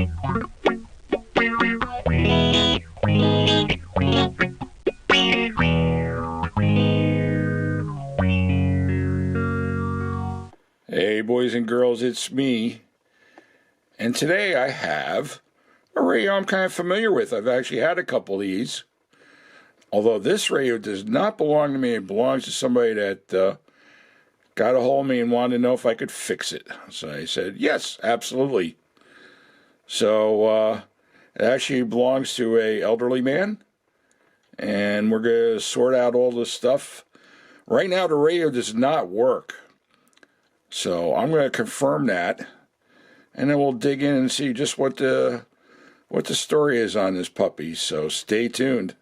Hey boys and girls, it's me, and today I have a radio I'm kind of familiar with. I've actually had a couple of these, although this radio does not belong to me. It belongs to somebody that got a hold of me and wanted to know if I could fix it. So I said, yes, absolutely. So it actually belongs to an elderly man, and we're going to sort out all this stuff. Right now the radio does not work. So I'm going to confirm that, and then we'll dig in and see just what the story is on this puppy. So stay tuned.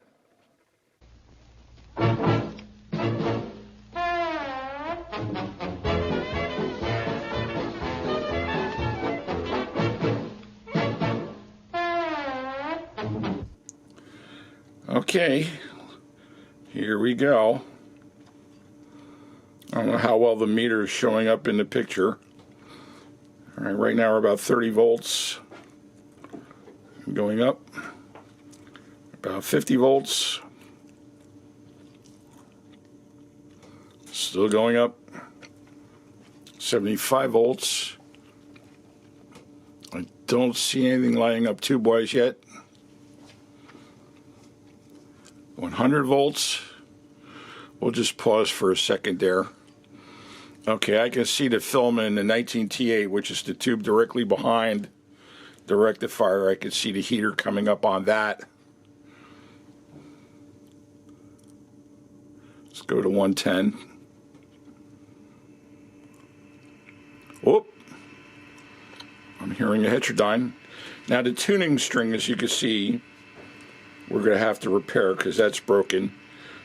Okay, here we go. I don't know how well the meter is showing up in the picture. All right, right now we're about 30 volts. Going up. About 50 volts. Still going up. 75 volts. I don't see anything lighting up too boys yet. 100 volts. We'll just pause for a second there. Okay, I can see the filament in the 19T8, which is the tube directly behind the rectifier. I can see the heater coming up on that. Let's go to 110. Whoop! I'm hearing a heterodyne. Now the tuning string, as you can see, we're going to have to repair because that's broken.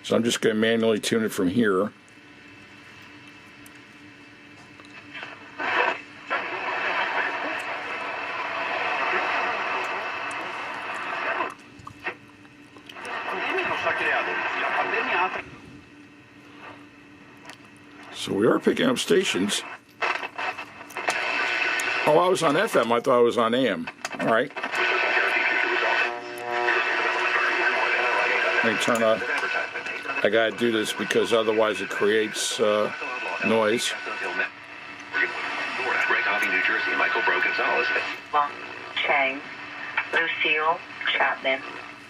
So I'm just going to manually tune it from here. So we are picking up stations. Oh, I was on FM. I thought I was on AM. All right. Let me turn on. I got to do this because otherwise it creates noise. Chang, Lucille, Chapman.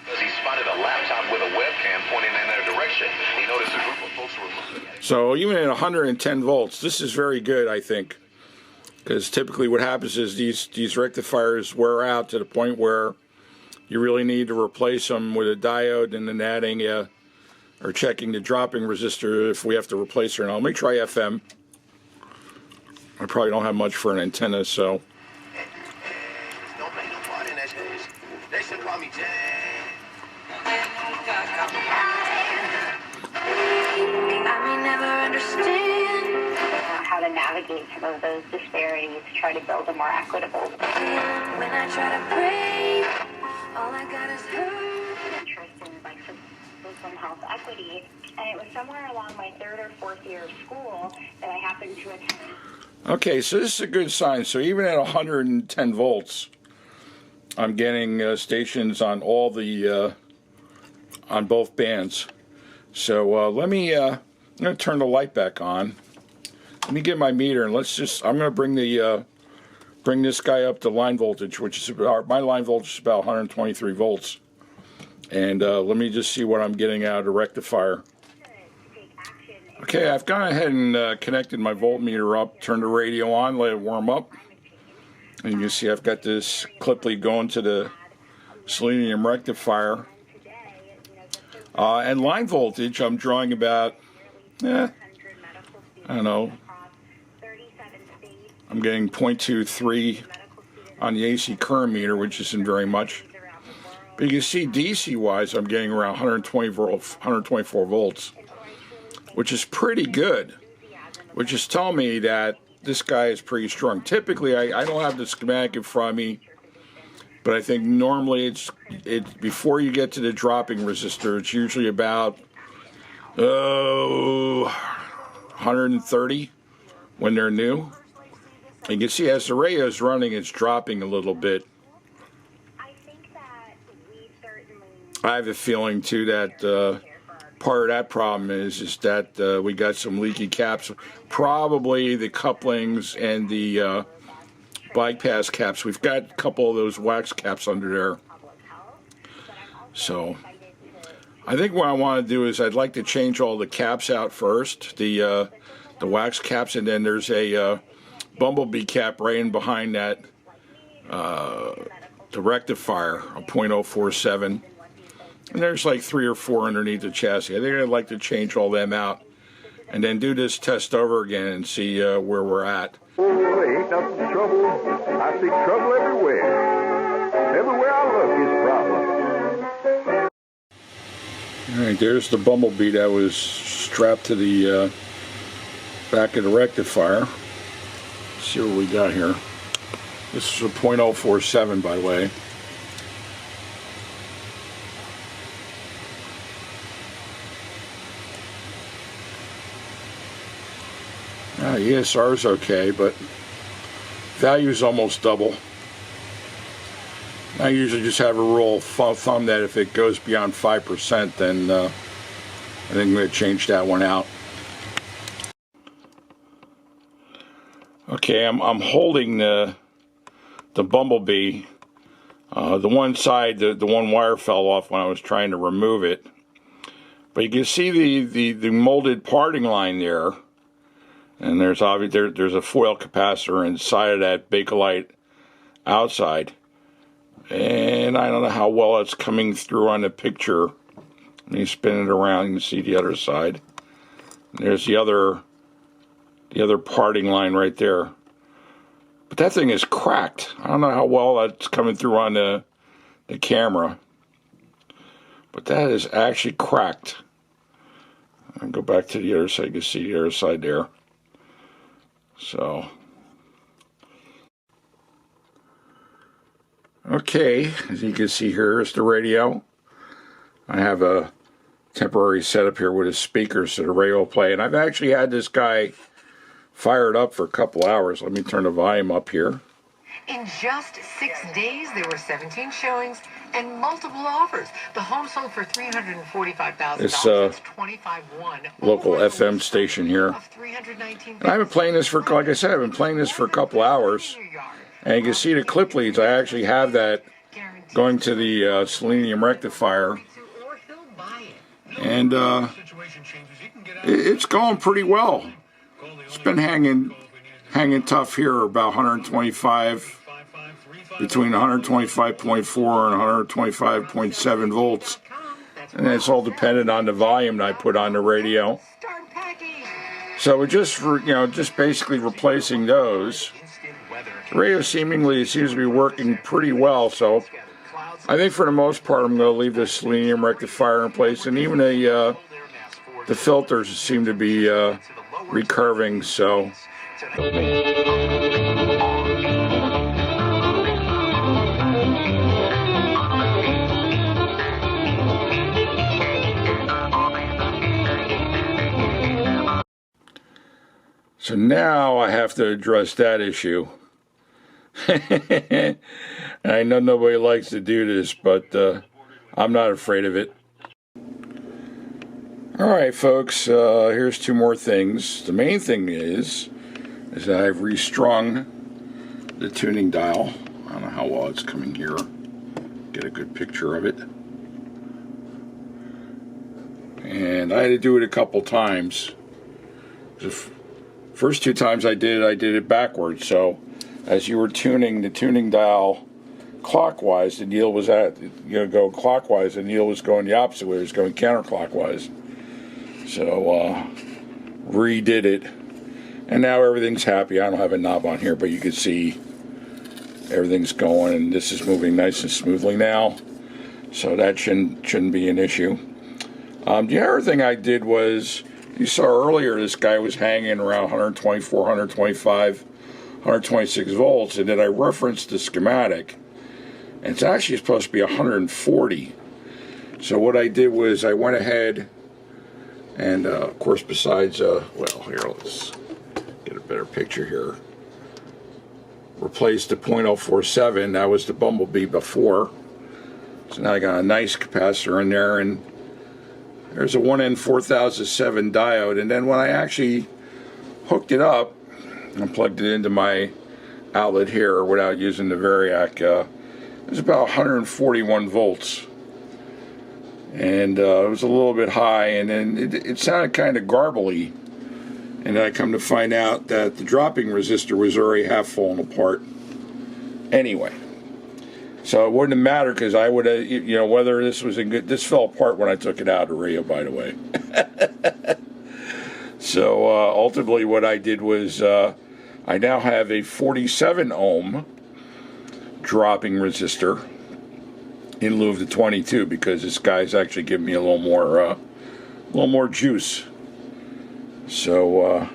He spotted a laptop with a webcam pointing in their direction. He noticed a group of folks were looking at it. So even at 110 volts, this is very good, I think, because typically what happens is these rectifiers wear out to the point where you really need to replace them with a diode and then adding or checking the dropping resistor if we have to replace her. Now let me try FM. I probably don't have much for an antenna, so. They should call me Jay. I may never understand how to navigate some of those disparities to try to build a more equitable. When I try to break, all I got is hurt. Interest in like some health equity, and it was somewhere along my 3rd or 4th year of school that I happened to attend. Okay, so this is a good sign. So even at 110 volts, I'm getting stations on all the on both bands. So let me I'm going to turn the light back on. Let me get my meter and let's just. I'm going to bring the bring this guy up to line voltage, which is about, my line voltage is about 123 volts. And let me just see what I'm getting out of the rectifier. Okay, I've gone ahead and connected my voltmeter up, turned the radio on, let it warm up. And you can see I've got this clip lead going to the selenium rectifier. And line voltage, I'm drawing about, I don't know, I'm getting 0.23 on the AC current meter, which isn't very much. But you can see DC-wise, I'm getting around 124 volts, which is pretty good, which is telling me that this guy is pretty strong. Typically, I don't have the schematic in front of me, but I think normally it's before you get to the dropping resistor, it's usually about 130 when they're new. You can see as the radio is running, it's dropping a little bit. I have a feeling too that part of that problem is that we got some leaky caps, probably the couplings and the bypass caps. We've got a couple of those wax caps under there. So I think what I want to do is I'd like to change all the caps out first, the wax caps, and then there's a bumblebee cap right in behind that, the rectifier, a .047, and there's like 3 or 4 underneath the chassis. I think I'd like to change all them out and then do this test over again and see where we're at. Oh, ain't nothing trouble. I see trouble everywhere. Everywhere I look is problems. Alright, there's the bumblebee that was strapped to the back of the rectifier. Let's see what we got here. This is a .047, by the way. ESR is okay, but value's almost double. I usually just have a rule of thumb that if it goes beyond 5%, then I think I'm going to change that one out. Okay, I'm holding the bumblebee. The one side, the one wire fell off when I was trying to remove it. But you can see the molded parting line there. And there's obviously there's a foil capacitor inside of that Bakelite outside. And I don't know how well it's coming through on the picture. Let me spin it around, you can see the other side. And there's the other parting line right there. But that thing is cracked. I don't know how well that's coming through on the camera. But that is actually cracked. I'll go back to the other side, you can see the other side there. So, okay, as you can see here is the radio. I have a temporary setup here with a speaker so the radio will play. And I've actually had this guy fired up for a couple hours. Let me turn the volume up here. In just 6 days, there were 17 showings and multiple offers. The home sold for $345,000. It's 25 won. Local FM station here. And I've been playing this for, like I said, I've been playing this for a couple hours. And you can see the clip leads. I actually have that going to the selenium rectifier. And it's going pretty well. It's been hanging tough here, about 125, between 125.4 and 125.7 volts. And it's all dependent on the volume that I put on the radio. So we're just basically replacing those. The radio seems to be working pretty well, so I think for the most part I'm going to leave the selenium rectifier in place, and even the filters seem to be recurving, so. So now I have to address that issue. I know nobody likes to do this, but I'm not afraid of it. Alright folks, here's 2 more things. The main thing is that I've restrung the tuning dial. I don't know how well it's coming here. Get a good picture of it. And I had to do it a couple times. The first 2 times I did it backwards. So as you were tuning the tuning dial clockwise, the needle was go clockwise, the needle was going the opposite way. It was going counterclockwise. So redid it, and now everything's happy. I don't have a knob on here, but you can see everything's going, and this is moving nice and smoothly now. So that shouldn't be an issue. The other thing I did was, you saw earlier, this guy was hanging around 124, 125, 126 volts, and then I referenced the schematic, and it's actually supposed to be 140. So what I did was I went ahead and, of course, besides, well, here, let's get a better picture here. Replaced the .047, that was the Bumblebee before. So now I got a nice capacitor in there, and there's a 1N4007 diode. And then when I actually hooked it up and plugged it into my outlet here without using the Variac, it was about 141 volts. And it was a little bit high, and then it sounded kind of garbly. And then I come to find out that the dropping resistor was already half falling apart. Anyway, so it wouldn't have mattered, because I would have, you know, whether this was in good. This fell apart when I took it out of the radio, by the way. So ultimately, what I did was I now have a 47 ohm dropping resistor in lieu of the 22, because this guy's actually giving me a little more juice. So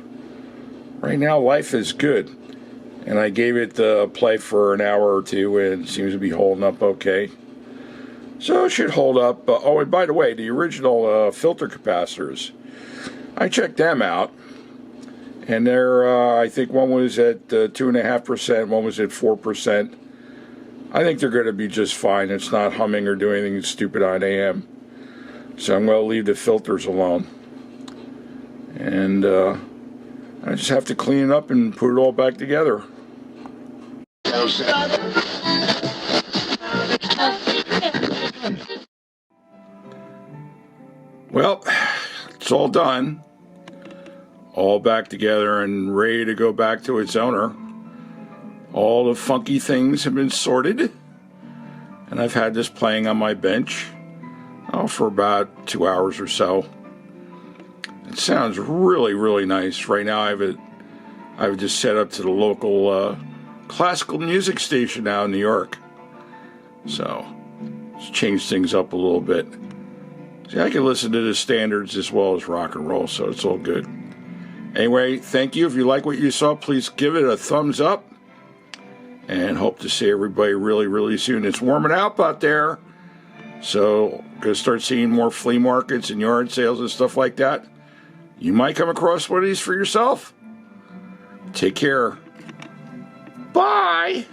right now life is good, and I gave it the play for an hour or two, and it seems to be holding up okay. So it should hold up. Oh, and by the way, the original filter capacitors, I checked them out, and they're I think one was at 2.5%, one was at 4%. I think they're going to be just fine. It's not humming or doing anything stupid on AM. So I'm going to leave the filters alone. And I just have to clean it up and put it all back together. Well, it's all done. All back together and ready to go back to its owner. All the funky things have been sorted, and I've had this playing on my bench for about 2 hours or so. It sounds really, really nice. Right now I've just set up to the local classical music station now in New York. So it's changed things up a little bit. See, I can listen to the standards as well as rock and roll, so it's all good. Anyway, thank you. If you like what you saw, please give it a thumbs up. And hope to see everybody really, really soon. It's warming up out there, so going to start seeing more flea markets and yard sales and stuff like that. You might come across one of these for yourself. Take care. Bye.